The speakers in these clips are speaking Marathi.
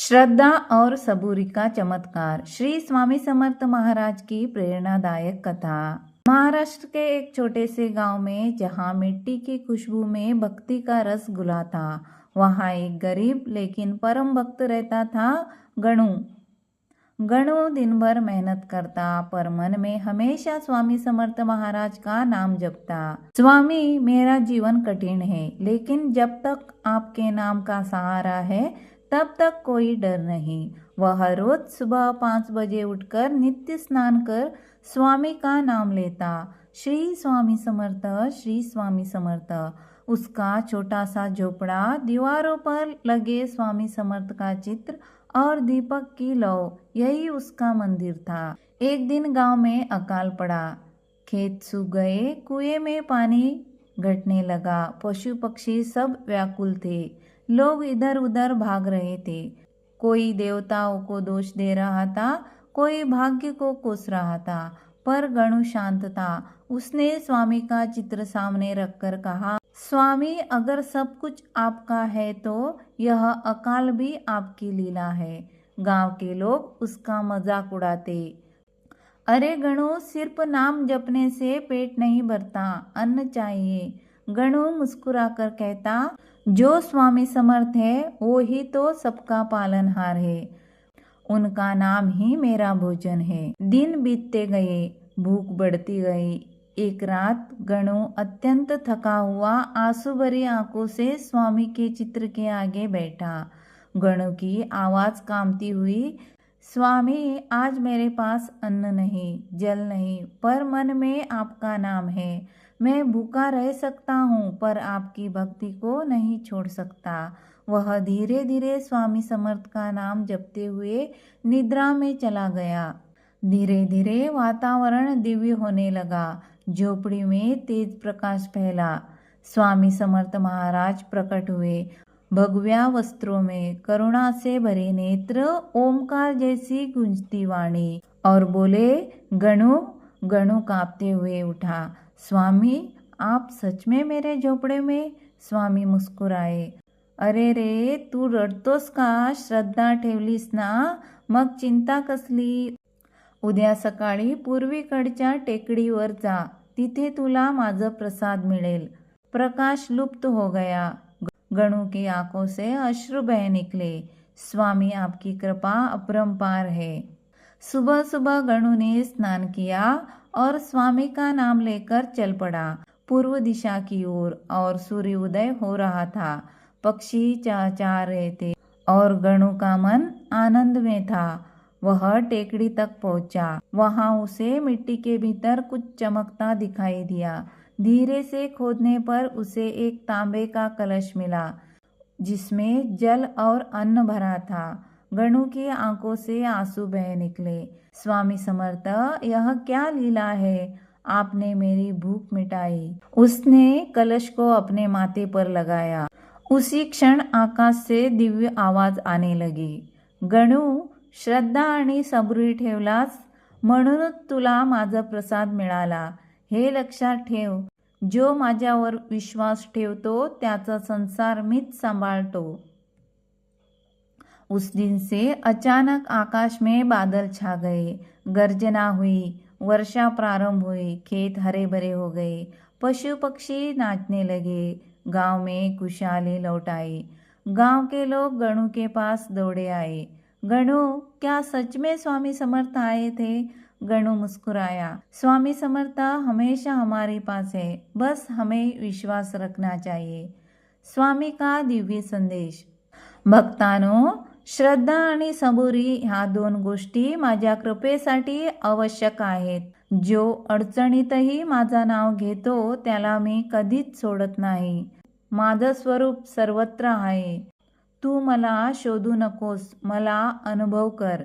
श्रद्धा और सबूरी का चमत्कार। श्री स्वामी समर्थ महाराज की प्रेरणादायक कथा। महाराष्ट्र के एक छोटे से गांव में जहां मिट्टी की खुशबू में भक्ति का रस घुला था, वहां एक गरीब लेकिन परम भक्त रहता था, गणु। गणु दिन भर मेहनत करता, पर मन में हमेशा स्वामी समर्थ महाराज का नाम जपता। स्वामी, मेरा जीवन कठिन है, लेकिन जब तक आपके नाम का सहारा है तब तक कोई डर नहीं। वह रोज सुबह 5 बजे उठकर नित्य स्नान कर स्वामी का नाम लेता। श्री स्वामी समर्थ, श्री स्वामी समर्थ। उसका छोटा सा झोपड़ा, दीवारों पर लगे स्वामी समर्थ का चित्र और दीपक की लौ, यही उसका मंदिर था। एक दिन गांव में अकाल पड़ा, खेत सूख गए, कुएं में पानी घटने लगा, पशु पक्षी सब व्याकुल थे, लोग इधर उधर भाग रहे थे। कोई देवताओं को दोष दे रहा था, कोई भाग्य को कोस रहा था, पर गणु शांत था। उसने स्वामी का चित्र सामने रखकर कहा, स्वामी, अगर सब कुछ आपका है तो यह अकाल भी आपकी लीला है। गांव के लोग उसका मजाक उड़ाते। अरे गणु, सिर्फ नाम जपने से पेट नहीं भरता, अन्न चाहिए। गणु मुस्कुराकर कहता, जो स्वामी समर्थ है वो ही तो सबका पालनहार है, उनका नाम ही मेरा भोजन है। दिन बीतते गए, भूख बढ़ती गई। एक रात गणु अत्यंत थका हुआ आंसू भरी आंखों से स्वामी के चित्र के आगे बैठा। गणु की आवाज कांपती हुई, स्वामी, आज मेरे पास अन्न नहीं, जल नहीं, पर मन में आपका नाम है। मैं भूखा रह सकता हूँ, पर आपकी भक्ति को नहीं छोड़ सकता। वह धीरे धीरे स्वामी समर्थ का नाम जपते हुए निद्रा में चला गया। धीरे धीरे वातावरण दिव्य होने लगा। झोपड़ी में तेज प्रकाश फैला। स्वामी समर्थ महाराज प्रकट हुए, भगव्या वस्त्रों में, करुणा से भरे नेत्र, ओमकार जैसी गूंजती वाणी, और बोले, गणु। गणु कांपते हुए उठा, स्वामी, आप सच में मेरे झोपड़े में? स्वामी मुस्कुराए, अरे रे, तू रडतोस का? श्रद्धा ठेवलीस ना, मग चिंता कसली? उद्या सकाळी पूर्वीकडच्या टेकडीवर जा, तिथे तुला माझा प्रसाद मिळेल। प्रकाश लुप्त हो गया। गणु की आंखों से अश्रु बह निकले। स्वामी, आपकी कृपा अपरंपार है। सुबह सुबह गणु ने स्नान किया और स्वामी का नाम लेकर चल पड़ा पूर्व दिशा की ओर, और सूर्योदय हो रहा था। पक्षी चहचहा रहे थे और गणु का मन आनंद में था। वह टेकड़ी तक पहुंचा। वहां उसे मिट्टी के भीतर कुछ चमकता दिखाई दिया। धीरे से खोदने पर उसे एक तांबे का कलश मिला, जिसमें जल और अन्न भरा था। गणु की आंखों से आंसू बह निकले। स्वामी समर्थ, यह क्या लीला है? आपने मेरी भूख मिटाई। उसने कलश को अपने माथे पर लगाया। उसी क्षण आकाश से दिव्य आवाज आने लगी, गणु, श्रद्धा आणि सबुरी ठेवलास म्हणूनच तुला माझा प्रसाद मिळाला। हे लक्षात ठेव, जो माझ्यावर विश्वास ठेवतो त्याचा संसार मीच सांभाळतो। उस दिन से अचानक आकाश में बादल छा गए, गर्जना हुई, वर्षा प्रारंभ हुई, खेत हरे भरे हो गए, पशु पक्षी नाचने लगे, गांव में खुशहाली लौट आई। गांव के लोग गणु के पास दौड़े आए। गणु, क्या सच में स्वामी समर्थ आए थे? गणु मुस्कुराया, स्वामी समर्थ हमेशा हमारे पास है, बस हमें विश्वास रखना चाहिए। स्वामी का दिव्य संदेश। भक्तांनो, श्रद्धा आणि सबुरी ह्या 2 गोष्टी माझ्या कृपेसाठी आवश्यक आहेत। जो अडचणीतही माझा नाव घेतो त्याला मी कधीच सोडत नाही। माझं स्वरूप सर्वत्र आहे। तू मला शोधू नकोस, मला अनुभव कर।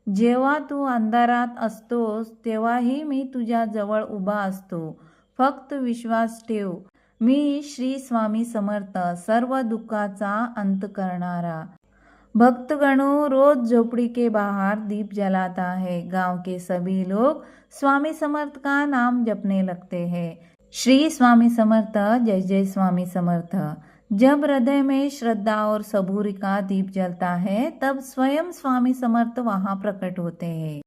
जेव्हा तू अंधारात असतोस तेव्हाही मी तुझ्या जवळ उभा असतो। फक्त विश्वास ठेव, मी श्री स्वामी समर्थ, सर्व दुःखाचा अंत करणारा। भक्त गणु रोज झोपड़ी के बाहर दीप जलाता है। गांव के सभी लोग स्वामी समर्थ का नाम जपने लगते हैं। श्री स्वामी समर्थ, जय जय स्वामी समर्थ। जब हृदय में श्रद्धा और सबूरी का दीप जलता है तब स्वयं स्वामी समर्थ वहां प्रकट होते हैं।